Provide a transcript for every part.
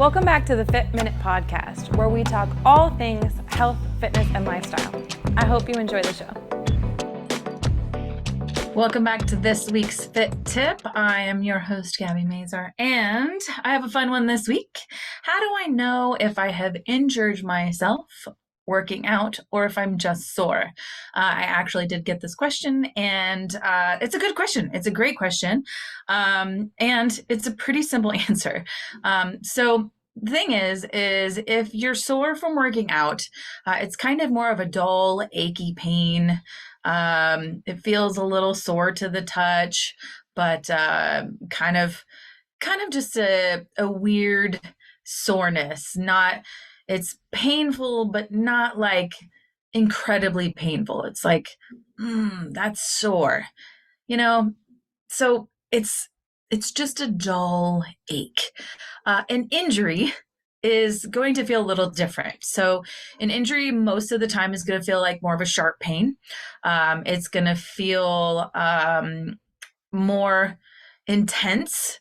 Welcome back to the Fit Minute Podcast, where we talk all things health, fitness, and lifestyle. I hope you enjoy the show. Welcome back to this week's Fit Tip. I am your host, Gabby Mazar, and I have a fun one this week. How do I know if I have injured myself working out or if I'm just sore? I actually did get this question, and it's a good question. It's a great question, and it's a pretty simple answer. So the thing is if you're sore from working out, it's kind of more of a dull, achy pain. It feels a little sore to the touch, but kind of just a weird soreness. It's painful, but not like incredibly painful. It's like, that's sore, so it's just a dull ache. An injury is going to feel a little different. So an injury most of the time is going to feel like more of a sharp pain. It's going to feel more intense.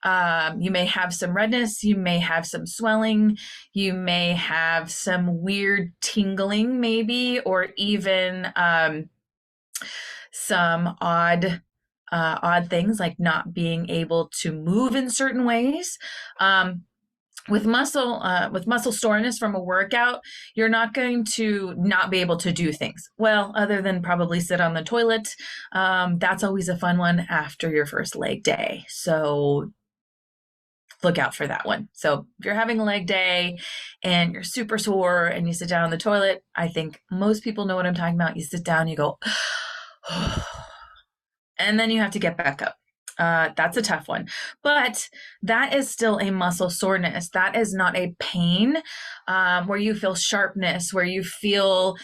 You may have some redness, you may have some swelling, you may have some weird tingling maybe, or even some odd things like not being able to move in certain ways. With muscle soreness from a workout, you're not going to not be able to do things. Well, other than probably sit on the toilet. That's always a fun one after your first leg day. So look out for that one. So if you're having a leg day and you're super sore and you sit down on the toilet, I think most people know what I'm talking about. You sit down, you go, and then you have to get back up. That's a tough one, but that is still a muscle soreness. That is not a pain where you feel sharpness, where you feel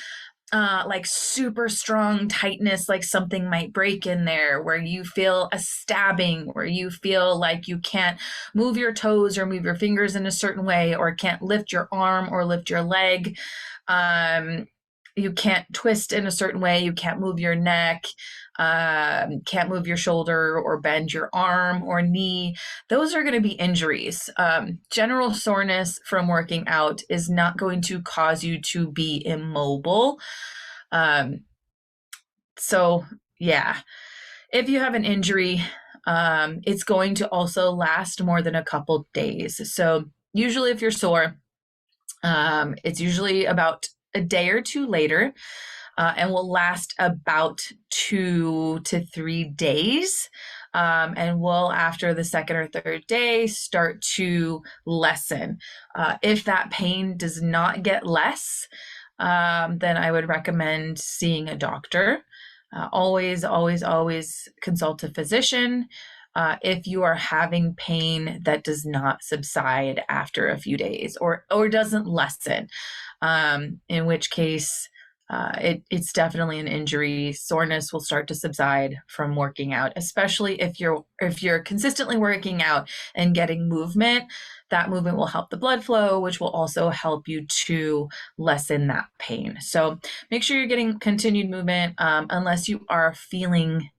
like super strong tightness, like something might break in there, where you feel a stabbing, where you feel like you can't move your toes or move your fingers in a certain way, or can't lift your arm or lift your leg. You can't twist in a certain way. You can't move your neck, can't move your shoulder or bend your arm or knee. Those are going to be injuries. General soreness from working out is not going to cause you to be immobile. So yeah, if you have an injury, it's going to also last more than a couple days. So usually if you're sore, it's usually about a day or two later, and will last about 2 to 3 days. And will, after the second or third day, start to lessen. If that pain does not get less, then I would recommend seeing a doctor. Always consult a physician. If you are having pain that does not subside after a few days or doesn't lessen, in which case it's definitely an injury. Soreness will start to subside from working out, especially if you're consistently working out and getting movement. That movement will help the blood flow, which will also help you to lessen that pain. So make sure you're getting continued movement, unless you are feeling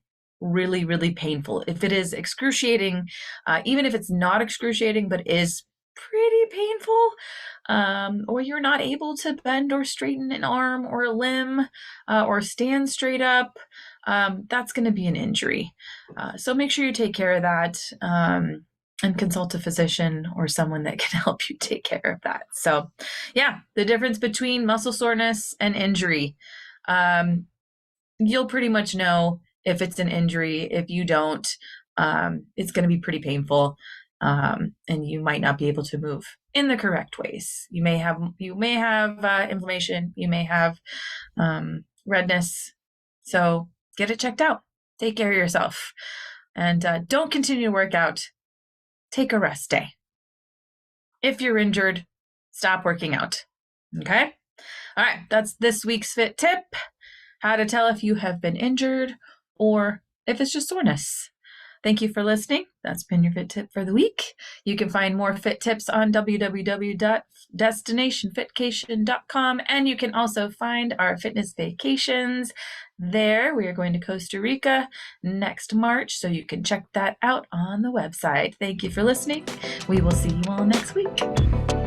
really, really painful. If it is excruciating, even if it's not excruciating, but is pretty painful, or you're not able to bend or straighten an arm or a limb, or stand straight up, that's going to be an injury. So make sure you take care of that, and consult a physician or someone that can help you take care of that. So yeah, the difference between muscle soreness and injury, you'll pretty much know if it's an injury. If you don't, it's going to be pretty painful. And you might not be able to move in the correct ways. You may have inflammation. You may have redness. So get it checked out. Take care of yourself, and don't continue to work out. Take a rest day. If you're injured, stop working out. Okay. All right. That's this week's Fit Tip: how to tell if you have been injured or if it's just soreness. Thank you for listening. That's been your Fit Tip for the week. You can find more Fit Tips on www.destinationfitcation.com, and you can also find our fitness vacations there. We are going to Costa Rica next March, so you can check that out on the website. Thank you for listening. We will see you all next week.